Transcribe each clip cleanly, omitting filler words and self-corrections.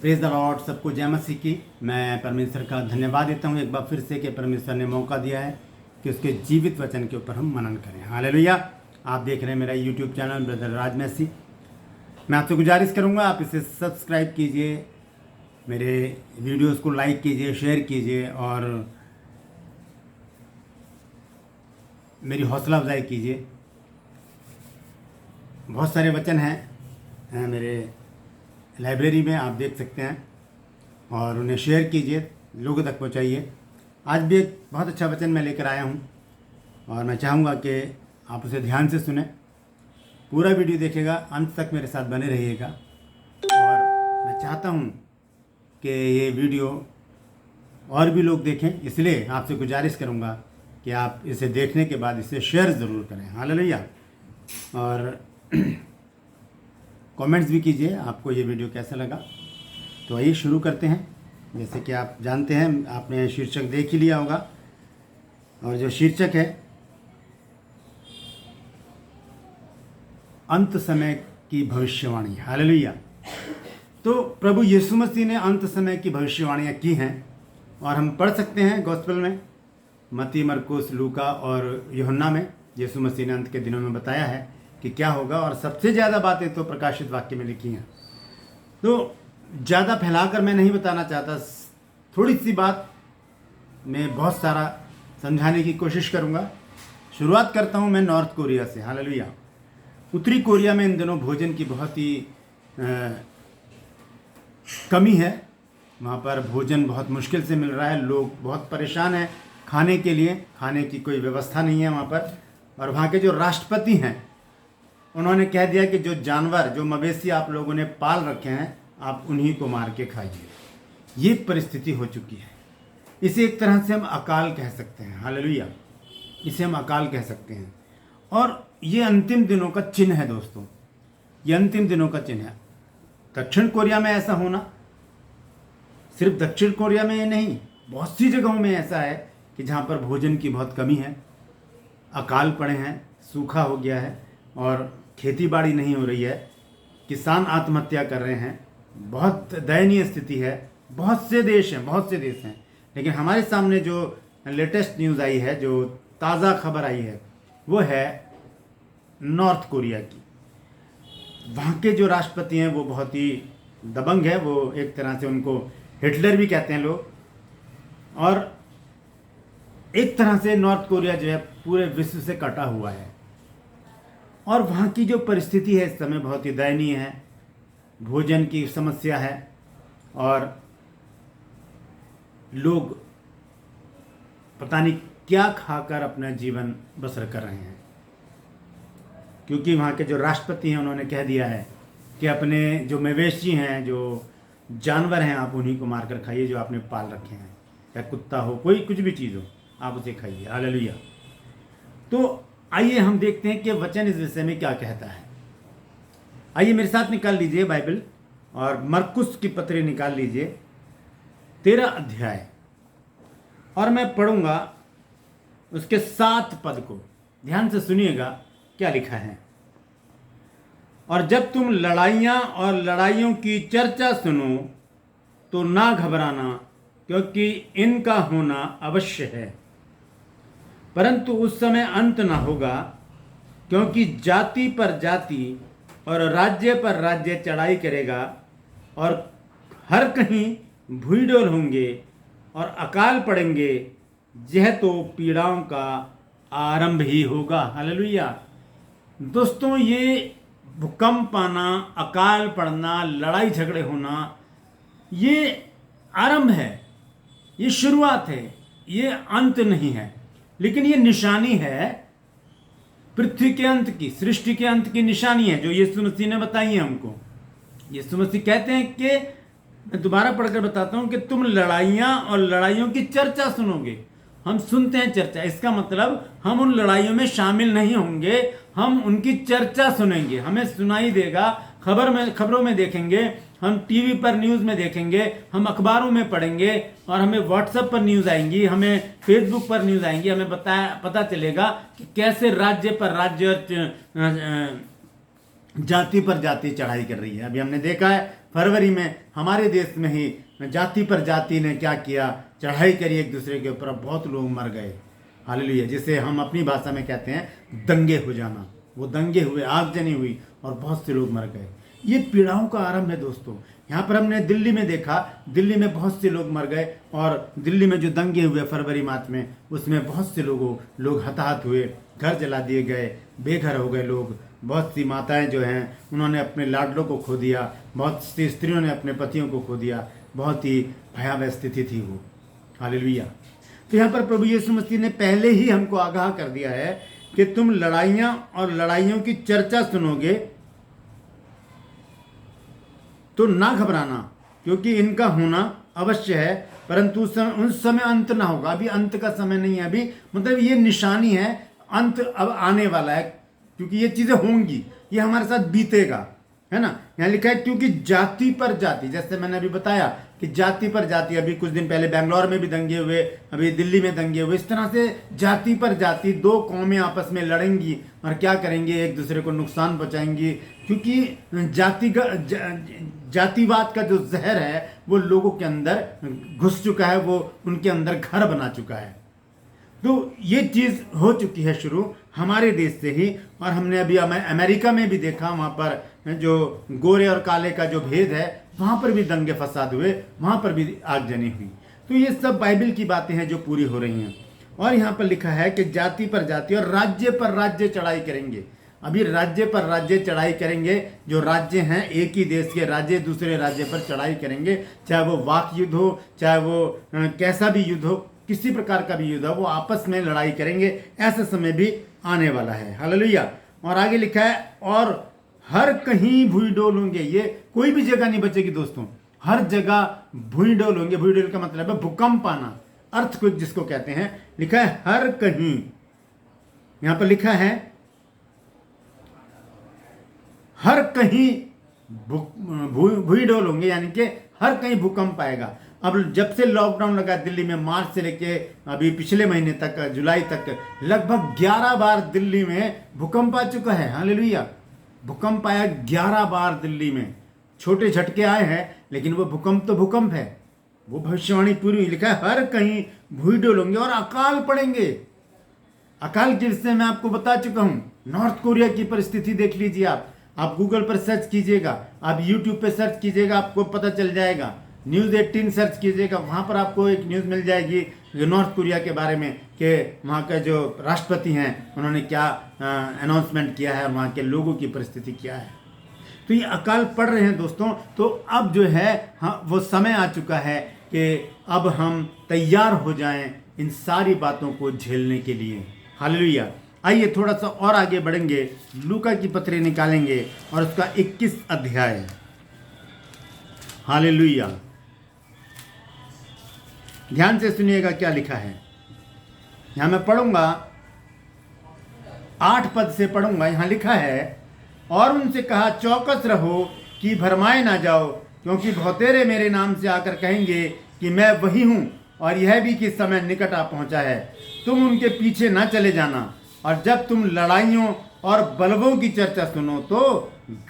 Praise the Lord. सबको जय मसीह की। मैं परमेश्वर का धन्यवाद देता हूँ एक बार फिर से कि परमेश्वर ने मौका दिया है कि उसके जीवित वचन के ऊपर हम मनन करें। हालेलुया। आप देख रहे हैं मेरा यूट्यूब चैनल ब्रदर राज मैसी। मैं आपसे गुजारिश करूँगा आप इसे सब्सक्राइब कीजिए, मेरे वीडियोस को लाइक कीजिए, शेयर कीजिए और मेरी हौसला अफजाई कीजिए। बहुत सारे वचन हैं मेरे लाइब्रेरी में, आप देख सकते हैं, और उन्हें शेयर कीजिए, लोगों तक पहुंचाइए। आज भी एक बहुत अच्छा वचन मैं लेकर आया हूं और मैं चाहूँगा कि आप उसे ध्यान से सुने। पूरा वीडियो देखिएगा, अंत तक मेरे साथ बने रहिएगा। और मैं चाहता हूं कि ये वीडियो और भी लोग देखें, इसलिए आपसे गुजारिश करूंगा कि आप इसे देखने के बाद इसे शेयर ज़रूर करें। हालेलुया। और कमेंट्स भी कीजिए आपको ये वीडियो कैसा लगा। तो आइए शुरू करते हैं। जैसे कि आप जानते हैं, आपने शीर्षक देख ही लिया होगा, और जो शीर्षक है अंत समय की भविष्यवाणी। हालेलुया। तो प्रभु यीशु मसीह ने अंत समय की भविष्यवाणियाँ की हैं और हम पढ़ सकते हैं गॉस्पेल में, मत्ती, मरकुस, लूका और यूहन्ना में। यीशु मसीह ने अंत के दिनों में बताया है कि क्या होगा, और सबसे ज़्यादा बातें तो प्रकाशित वाक्य में लिखी हैं। तो ज़्यादा फैलाकर मैं नहीं बताना चाहता, थोड़ी सी बात में बहुत सारा समझाने की कोशिश करूँगा। शुरुआत करता हूँ मैं नॉर्थ कोरिया से। हालेलुया। उत्तरी कोरिया में इन दिनों भोजन की बहुत ही कमी है। वहाँ पर भोजन बहुत मुश्किल से मिल रहा है, लोग बहुत परेशान हैं खाने के लिए, खाने की कोई व्यवस्था नहीं है वहाँ पर। और वहाँ के जो राष्ट्रपति हैं उन्होंने कह दिया कि जो जानवर, जो मवेशी आप लोगों ने पाल रखे हैं, आप उन्हीं को मार के खाइए। ये परिस्थिति हो चुकी है। इसे एक तरह से हम अकाल कह सकते हैं। हालेलुया। इसे हम अकाल कह सकते हैं। और ये अंतिम दिनों का चिन्ह है दोस्तों, ये अंतिम दिनों का चिन्ह है। दक्षिण कोरिया में ऐसा होना, सिर्फ दक्षिण कोरिया में ये नहीं, बहुत सी जगहों में ऐसा है कि जहाँ पर भोजन की बहुत कमी है, अकाल पड़े हैं, सूखा हो गया है और खेती बाड़ी नहीं हो रही है, किसान आत्महत्या कर रहे हैं। बहुत दयनीय स्थिति है। बहुत से देश हैं। लेकिन हमारे सामने जो लेटेस्ट न्यूज़ आई है, जो ताज़ा खबर आई है, वो है नॉर्थ कोरिया की। वहाँ के जो राष्ट्रपति हैं वो बहुत ही दबंग है। वो एक तरह से उनको हिटलर भी कहते हैं लोग। और एक तरह से नॉर्थ कोरिया जो है पूरे विश्व से कटा हुआ है। और वहाँ की जो परिस्थिति है इस समय बहुत ही दयनीय है। भोजन की समस्या है और लोग पता नहीं क्या खाकर अपना जीवन बसर कर रहे हैं, क्योंकि वहाँ के जो राष्ट्रपति हैं उन्होंने कह दिया है कि अपने जो मवेशी हैं, जो जानवर हैं, आप उन्हीं को मारकर खाइए जो आपने पाल रखे हैं, चाहे कुत्ता हो, कोई कुछ भी चीज़ हो, आप उसे खाइए। हालेलुया। तो आइए हम देखते हैं कि वचन इस विषय में क्या कहता है। आइए मेरे साथ निकाल लीजिए बाइबल और मरकुस की पत्री निकाल लीजिए, 13 अध्याय, और मैं पढ़ूंगा उसके 7 पद को। ध्यान से सुनिएगा क्या लिखा है। और जब तुम लड़ाइयाँ और लड़ाइयों की चर्चा सुनो तो ना घबराना, क्योंकि इनका होना अवश्य है, परंतु उस समय अंत न होगा। क्योंकि जाति पर जाति और राज्य पर राज्य चढ़ाई करेगा, और हर कहीं भूईडोल होंगे और अकाल पड़ेंगे। यह तो पीड़ाओं का आरंभ ही होगा। हालेलुया। दोस्तों, ये भूकंप आना, अकाल पड़ना, लड़ाई झगड़े होना, ये आरंभ है, ये शुरुआत है, ये अंत नहीं है। लेकिन ये निशानी है पृथ्वी के अंत की, सृष्टि के अंत की निशानी है जो यीशु मसीह ने बताई है हमको। यीशु मसीह कहते हैं कि, मैं दोबारा पढ़कर बताता हूं, कि तुम लड़ाइयां और लड़ाइयों की चर्चा सुनोगे। हम सुनते हैं चर्चा, इसका मतलब हम उन लड़ाइयों में शामिल नहीं होंगे, हम उनकी चर्चा सुनेंगे। हमें सुनाई देगा, खबरों में देखेंगे, हम टीवी पर न्यूज़ में देखेंगे, हम अखबारों में पढ़ेंगे, और हमें व्हाट्सएप पर न्यूज़ आएंगी, हमें फेसबुक पर न्यूज़ आएंगी। हमें पता चलेगा कि कैसे राज्य पर राज्य जाति पर जाति चढ़ाई कर रही है। अभी हमने देखा है फरवरी में हमारे देश में ही जाति पर जाति ने क्या किया, चढ़ाई करी एक दूसरे के ऊपर, बहुत लोग मर गए। हालेलुया, जिसे हम अपनी भाषा में कहते हैं दंगे हो जाना। वो दंगे हुए, आगजनी हुई और बहुत से लोग मर गए। ये पीड़ाओं का आरंभ है दोस्तों। यहाँ पर हमने दिल्ली में देखा, दिल्ली में बहुत से लोग मर गए और दिल्ली में जो दंगे हुए फरवरी माह में, उसमें बहुत से लोग हताहत हुए, घर जला दिए गए, बेघर हो गए लोग। बहुत सी माताएं जो हैं उन्होंने अपने लाडलों को खो दिया, बहुत सी स्त्रियों ने अपने पतियों को खो दिया। बहुत ही भयावह स्थिति थी वो। हालेलुया। तो यहाँ पर प्रभु यीशु मसीह ने पहले ही हमको आगाह कर दिया है कि तुम लड़ाइयाँ और लड़ाइयों की चर्चा सुनोगे तो ना घबराना, क्योंकि इनका होना अवश्य है, परंतु उस समय अंत ना होगा। अभी अंत का समय नहीं है। अभी मतलब ये निशानी है, अंत अब आने वाला है, क्योंकि ये चीज़ें होंगी, ये हमारे साथ बीतेगा, है ना। यहाँ लिखा है क्योंकि जाति पर जाति, जैसे मैंने अभी बताया कि जाति पर जाति, अभी कुछ दिन पहले बेंगलोर में भी दंगे हुए, अभी दिल्ली में दंगे हुए। इस तरह से जाति पर जाति, दो कौमें आपस में लड़ेंगी और क्या करेंगे, एक दूसरे को नुकसान पहुंचाएंगी, क्योंकि जातिवाद का जो जहर है वो लोगों के अंदर घुस चुका है, वो उनके अंदर घर बना चुका है। तो ये चीज़ हो चुकी है शुरू हमारे देश से ही। और हमने अभी अमेरिका में भी देखा, वहाँ पर जो गोरे और काले का जो भेद है, वहाँ पर भी दंगे फसाद हुए, वहाँ पर भी आगजनी हुई। तो ये सब बाइबल की बातें हैं जो पूरी हो रही हैं। और यहाँ पर लिखा है कि जाति पर जाति और राज्य पर राज्य चढ़ाई करेंगे। अभी राज्य पर राज्य चढ़ाई करेंगे। जो राज्य हैं, एक ही देश के राज्य दूसरे राज्य पर चढ़ाई करेंगे, चाहे वो वाक युद्ध हो, चाहे वो कैसा भी युद्ध हो, किसी प्रकार का भी युद्ध हो, वो आपस में लड़ाई करेंगे। ऐसा समय भी आने वाला है। हालेलुया। और आगे लिखा है और हर कहीं भूई डोल होंगे। ये कोई भी जगह नहीं बचेगी दोस्तों, हर जगह भूई डोल होंगे। भूई डोल का मतलब है भूकंप आना, अर्थक्वेक जिसको कहते हैं। लिखा है हर कहीं, यहां पर लिखा है हर कहीं भूई डोल होंगे, यानी कि हर कहीं भूकंप आएगा। अब जब से लॉकडाउन लगा दिल्ली में, मार्च से लेके अभी पिछले महीने तक, जुलाई तक, लगभग 11 बार दिल्ली में भूकंप आ चुका है। हालेलुया। भूकंप आया 11 बार दिल्ली में। छोटे झटके आए हैं, लेकिन वो भूकंप तो भूकंप है। वो भविष्यवाणी पूरी हुई। लिखा है हर कहीं भूई डोल होंगे और अकाल पड़ेंगे। अकाल के विषय में आपको बता चुका हूं। नॉर्थ कोरिया की परिस्थिति देख लीजिए आप गूगल पर सर्च कीजिएगा, आप यूट्यूब पर सर्च कीजिएगा, आपको पता चल जाएगा। न्यूज़ 18 सर्च कीजिएगा, वहाँ पर आपको एक न्यूज़ मिल जाएगी नॉर्थ कोरिया के बारे में कि वहाँ के जो राष्ट्रपति हैं उन्होंने क्या अनाउंसमेंट किया है, वहाँ के लोगों की परिस्थिति क्या है। तो ये अकाल पड़ रहे हैं दोस्तों। तो अब जो है वो समय आ चुका है कि अब हम तैयार हो जाएं इन सारी बातों को झेलने के लिए। हालेलुया। आइए थोड़ा सा और आगे बढ़ेंगे, लूका की पत्री निकालेंगे और उसका 21 अध्याय। हालेलुया। ध्यान से सुनिएगा क्या लिखा है। यहां मैं पढ़ूंगा, 8 पद से पढ़ूंगा। यहां लिखा है और उनसे कहा चौकस रहो कि भरमाए ना जाओ, क्योंकि बहुतेरे मेरे नाम से आकर कहेंगे कि मैं वही हूं, और यह भी कि समय निकट आ पहुंचा है। तुम उनके पीछे ना चले जाना, और जब तुम लड़ाइयों और बलवों की चर्चा सुनो तो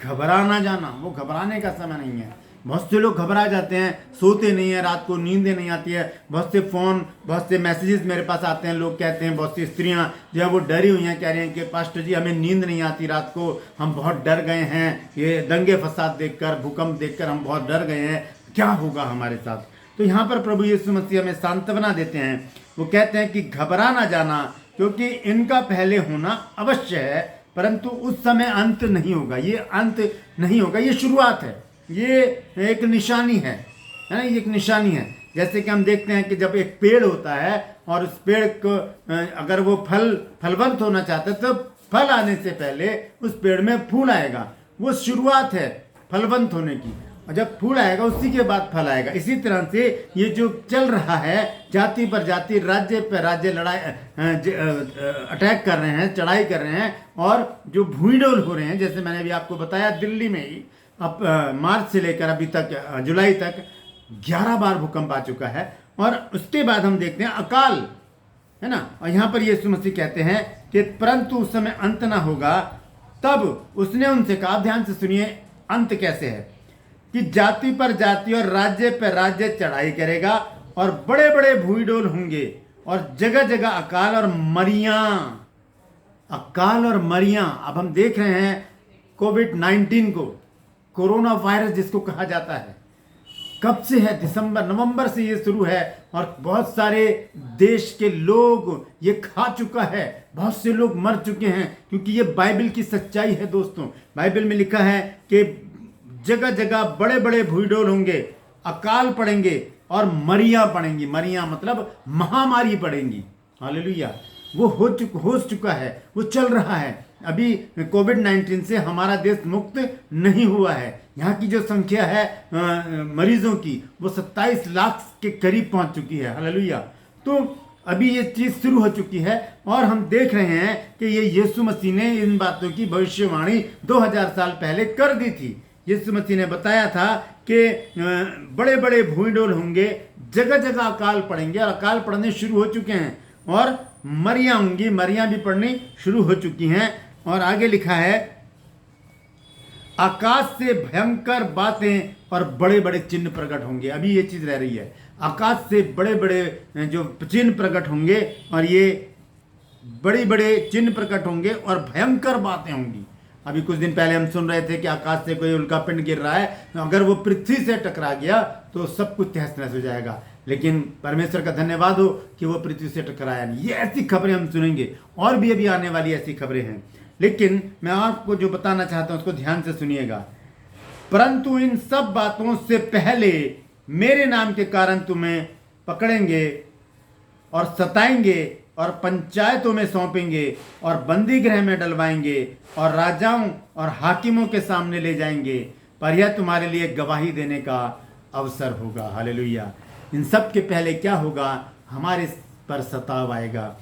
घबरा ना जाना। वो घबराने का समय नहीं है। बहुत से लोग घबरा जाते हैं, सोते नहीं है, रात को नींदें नहीं आती है। बहुत से फ़ोन, बहुत से मैसेजेस मेरे पास आते हैं। लोग कहते हैं, बहुत सी स्त्रियां जो है वो डरी हुई हैं, कह रही हैं कि पास्टर जी हमें नींद नहीं आती रात को, हम बहुत डर गए हैं, ये दंगे फसाद देखकर, भूकंप देखकर हम बहुत डर गए हैं, क्या होगा हमारे साथ। तो यहाँ पर प्रभु यीशु मसीह हमें सांत्वना देते हैं। वो कहते हैं कि घबरा ना जाना, क्योंकि इनका पहले होना अवश्य है, परंतु उस समय अंत नहीं होगा। ये अंत नहीं होगा, ये शुरुआत है, ये एक निशानी है ना, ये एक निशानी है। जैसे कि हम देखते हैं कि जब एक पेड़ होता है और उस पेड़ को अगर वो फलवंत होना चाहता है, तो फल आने से पहले उस पेड़ में फूल आएगा। वो शुरुआत है फलवंत होने की, और जब फूल आएगा उसी के बाद फल आएगा। इसी तरह से ये जो चल रहा है, जाति पर जाति, राज्य पर राज्य लड़ाई, अटैक कर रहे हैं, चढ़ाई कर रहे हैं, और जो भूइंडोल हो रहे हैं, जैसे मैंने अभी आपको बताया दिल्ली में ही अब मार्च से लेकर अभी तक जुलाई तक 11 बार भूकंप आ चुका है। और उसके बाद हम देखते हैं अकाल, है ना। और यहाँ पर यीशु मसीह कहते हैं कि परंतु उस समय अंत ना होगा, तब उसने उनसे कहा, ध्यान से सुनिए अंत कैसे है, कि जाति पर जाति और राज्य पर राज्य चढ़ाई करेगा और बड़े बड़े भूईडोल होंगे और जगह जगह अकाल और मरियां। अब हम देख रहे हैं कोविड-19 को, कोरोना वायरस जिसको कहा जाता है, कब से है? दिसंबर नवंबर से ये शुरू है और बहुत सारे देश के लोग ये खा चुका है, बहुत से लोग मर चुके हैं, क्योंकि ये बाइबल की सच्चाई है दोस्तों। बाइबल में लिखा है कि जगह जगह बड़े बड़े भूईडोल होंगे, अकाल पड़ेंगे और मरियां पड़ेंगी। मरियां मतलब महामारी पड़ेंगी। हालेलुया। वो हो चुका है, वो चल रहा है। अभी कोविड-19 से हमारा देश मुक्त नहीं हुआ है। यहाँ की जो संख्या है मरीजों की, वो 27 लाख के करीब पहुंच चुकी है। हालेलुया। तो अभी ये चीज़ शुरू हो चुकी है और हम देख रहे हैं कि ये यीशु मसीह ने इन बातों की भविष्यवाणी 2000 साल पहले कर दी थी। यीशु मसीह ने बताया था कि बड़े बड़े भूईडोल होंगे, जगह जगह अकाल पड़ेंगे और अकाल पड़ने शुरू हो चुके हैं और मरियां होंगी, मरियां भी पड़नी शुरू हो चुकी हैं। और आगे लिखा है, आकाश से भयंकर बातें और बड़े बड़े चिन्ह प्रकट होंगे। अभी ये चीज रह रही है, आकाश से बड़े बड़े जो चिन्ह प्रकट होंगे और ये बड़े बड़े चिन्ह प्रकट होंगे और भयंकर बातें होंगी। अभी कुछ दिन पहले हम सुन रहे थे कि आकाश से कोई उल्का पिंड गिर रहा है, अगर वो पृथ्वी से टकरा गया तो सब कुछ तहस नहस हो जाएगा। लेकिन परमेश्वर का धन्यवाद हो कि वो पृथ्वी से टकराया नहीं। ये ऐसी खबरें हम सुनेंगे और भी अभी आने वाली ऐसी खबरें हैं। लेकिन मैं आपको जो बताना चाहता हूं उसको ध्यान से सुनिएगा। परंतु इन सब बातों से पहले मेरे नाम के कारण तुम्हें पकड़ेंगे और सताएंगे और पंचायतों में सौंपेंगे और बंदी गृह में डलवाएंगे और राजाओं और हाकिमों के सामने ले जाएंगे, पर यह तुम्हारे लिए गवाही देने का अवसर होगा। हालेलुया। इन सब के पहले क्या होगा? हमारे पर सताव आएगा।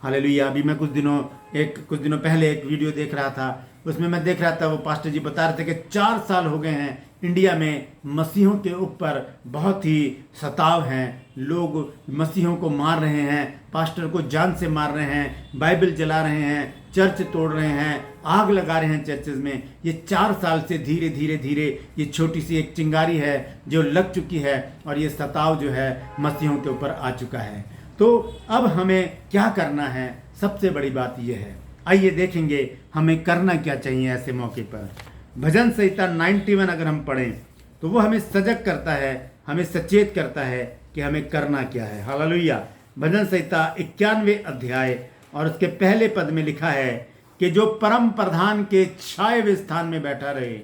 हालेलुया। अभी मैं कुछ दिनों पहले एक वीडियो देख रहा था, उसमें मैं देख रहा था वो पास्टर जी बता रहे थे कि 4 साल हो गए हैं इंडिया में मसीहों के ऊपर बहुत ही सताव हैं, लोग मसीहों को मार रहे हैं, पास्टर को जान से मार रहे हैं, बाइबल जला रहे हैं, चर्च तोड़ रहे हैं, आग लगा रहे हैं चर्चेज में। ये 4 साल से धीरे धीरे ये छोटी सी एक चिंगारी है जो लग चुकी है और ये सताव जो है मसीहों के ऊपर आ चुका है। तो अब हमें क्या करना है? सबसे बड़ी बात यह है, आइए देखेंगे हमें करना क्या चाहिए ऐसे मौके पर। भजन संहिता 91 अगर हम पढ़ें तो वो हमें सजग करता है, हमें सचेत करता है कि हमें करना क्या है। हालेलुया। भजन संहिता 91 अध्याय और उसके पहले पद में लिखा है कि जो परम प्रधान के छाए हुए स्थान में बैठा रहे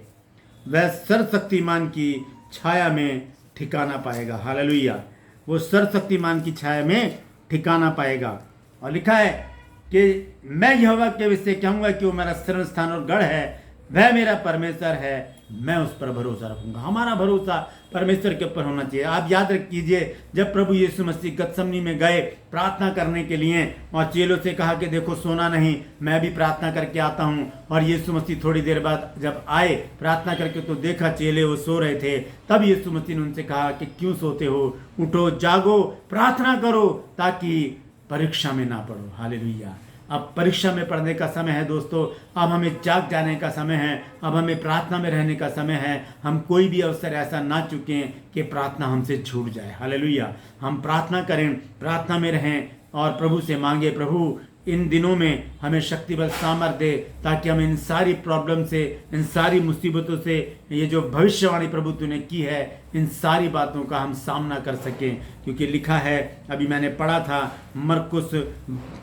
वह सर्वशक्तिमान की छाया में ठिकाना पाएगा। हालेलुया। वो सर्वशक्तिमान की छाया में ठिकाना पाएगा। और लिखा है कि मैं यहोवा के विषय कहूँगा कि वो मेरा शरण स्थान और गढ़ है, वह मेरा परमेश्वर है, मैं उस पर भरोसा रखूंगा। हमारा भरोसा परमेश्वर के ऊपर होना चाहिए। आप याद रखिए, जब प्रभु यीशु मसीह गतसमनी में गए प्रार्थना करने के लिए और चेलों से कहा कि देखो सोना नहीं, मैं भी प्रार्थना करके आता हूँ, और यीशु मसीह थोड़ी देर बाद जब आए प्रार्थना करके तो देखा चेले वो सो रहे थे, तब यीशु मसीह ने उनसे कहा कि क्यों सोते हो, उठो जागो प्रार्थना करो ताकि परीक्षा में ना पड़ो। हालेलुया। अब परीक्षा में पढ़ने का समय है दोस्तों, अब हमें जाग जाने का समय है, अब हमें प्रार्थना में रहने का समय है। हम कोई भी अवसर ऐसा ना चुकें कि प्रार्थना हमसे छूट जाए। हालेलुया। हम प्रार्थना करें, प्रार्थना में रहें और प्रभु से मांगे, प्रभु इन दिनों में हमें शक्ति बल सामर्थ्य दे ताकि हम इन सारी प्रॉब्लम से, इन सारी मुसीबतों से, ये जो भविष्यवाणी प्रभु तूने की है, इन सारी बातों का हम सामना कर सकें। क्योंकि लिखा है, अभी मैंने पढ़ा था मरकुस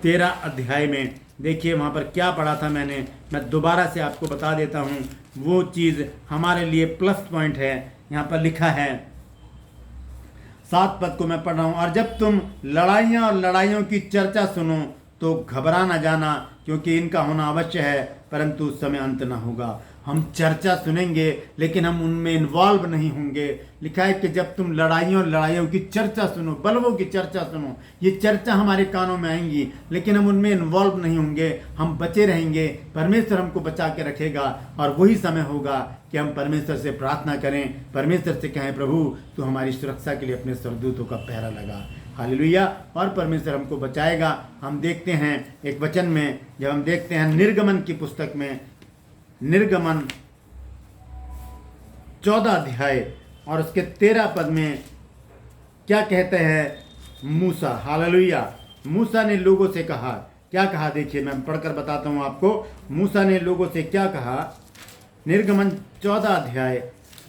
13 अध्याय में, देखिए वहाँ पर क्या पढ़ा था मैं दोबारा से आपको बता देता हूँ। वो चीज़ हमारे लिए प्लस पॉइंट है। यहाँ पर लिखा है, 7 पद को मैं पढ़ रहा हूँ, और जब तुम लड़ाइयाँ और लड़ाइयों की चर्चा सुनो तो घबरा न जाना, क्योंकि इनका होना अवश्य है, परंतु उस समय अंत न होगा। हम चर्चा सुनेंगे लेकिन हम उनमें इन्वॉल्व नहीं होंगे। लिखा है कि जब तुम लड़ाइयों और लड़ाइयों की चर्चा सुनो, बलवों की चर्चा सुनो, ये चर्चा हमारे कानों में आएंगी लेकिन हम उनमें इन्वॉल्व नहीं होंगे, हम बचे रहेंगे। परमेश्वर हमको बचा के रखेगा और वही समय होगा कि हम परमेश्वर से प्रार्थना करें, परमेश्वर से कहें, प्रभु तू हमारी सुरक्षा के लिए अपने स्वर्गदूतों का पहरा लगा। हालेलुया। और परमेश्वर हमको बचाएगा। हम देखते हैं एक वचन में, जब हम देखते हैं निर्गमन की पुस्तक में निर्गमन 14 अध्याय और उसके 13 पद में क्या कहते हैं मूसा। हालेलुया। मूसा ने लोगों से कहा, क्या कहा देखिए, मैं पढ़कर बताता हूँ आपको। मूसा ने लोगों से क्या कहा, निर्गमन 14 अध्याय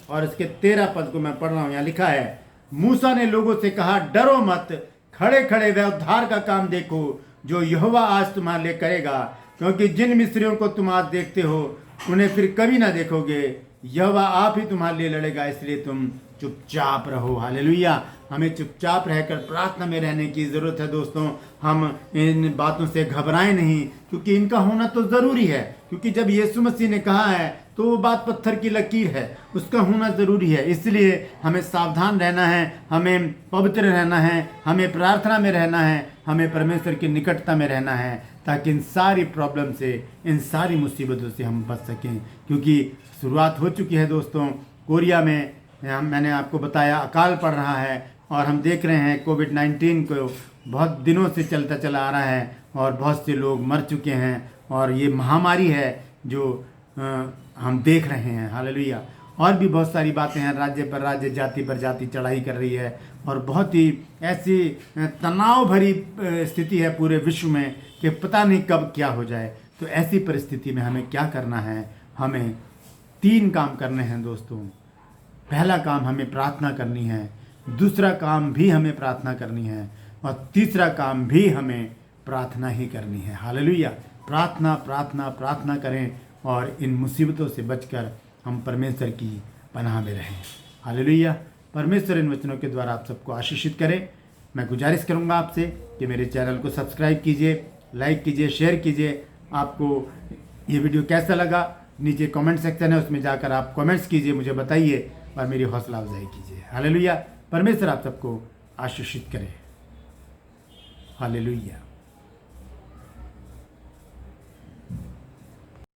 और इसके 13 पद को मैं पढ़ रहा हूँ। यहाँ लिखा है, मूसा ने लोगों से कहा, डरो मत, खड़े खड़े वह उद्धार का काम देखो जो यहोवा आज तुम्हारे लिए करेगा, क्योंकि जिन मिस्रियों को तुम आज देखते हो उन्हें फिर कभी ना देखोगे। यहोवा आप ही तुम्हारे लिए लड़ेगा, इसलिए तुम चुपचाप रहो। हालेलुया। हमें चुपचाप रहकर प्रार्थना में रहने की ज़रूरत है दोस्तों। हम इन बातों से घबराएं नहीं, क्योंकि इनका होना तो ज़रूरी है, क्योंकि जब यीशु मसीह ने कहा है तो वो बात पत्थर की लकीर है, उसका होना ज़रूरी है। इसलिए हमें सावधान रहना है, हमें पवित्र रहना है, हमें प्रार्थना में रहना है, हमें परमेश्वर की निकटता में रहना है, ताकि इन सारी प्रॉब्लम से, इन सारी मुसीबतों से हम बच सकें। क्योंकि शुरुआत हो चुकी है दोस्तों। कोरिया में मैंने आपको बताया अकाल पड़ रहा है, और हम देख रहे हैं कोविड-19 को बहुत दिनों से चलता चला आ रहा है, और बहुत से लोग मर चुके हैं, और ये महामारी है जो हम देख रहे हैं। हालेलुया। और भी बहुत सारी बातें हैं, राज्य पर राज्य, जाति पर जाति चढ़ाई कर रही है, और बहुत ही ऐसी तनाव भरी स्थिति है पूरे विश्व में कि पता नहीं कब क्या हो जाए। तो ऐसी परिस्थिति में हमें क्या करना है, हमें 3 काम करने हैं दोस्तों। पहला काम हमें प्रार्थना करनी है, दूसरा काम भी हमें प्रार्थना करनी है, और तीसरा काम भी हमें प्रार्थना ही करनी है। हालेलुया। प्रार्थना प्रार्थना प्रार्थना करें, और इन मुसीबतों से बचकर हम परमेश्वर की पनाह में रहें। हालेलुया। परमेश्वर इन वचनों के द्वारा आप सबको आशीषित करें। मैं गुजारिश करूंगा आपसे कि मेरे चैनल को सब्सक्राइब कीजिए, लाइक कीजिए, शेयर कीजिए। आपको ये वीडियो कैसा लगा, नीचे कमेंट सेक्शन है, उसमें जाकर आप कमेंट्स कीजिए, मुझे बताइए और मेरी हौसला अफजाई कीजिए। हालेलुया। परमेश्वर आप सबको आशीषित करे। हालेलुया।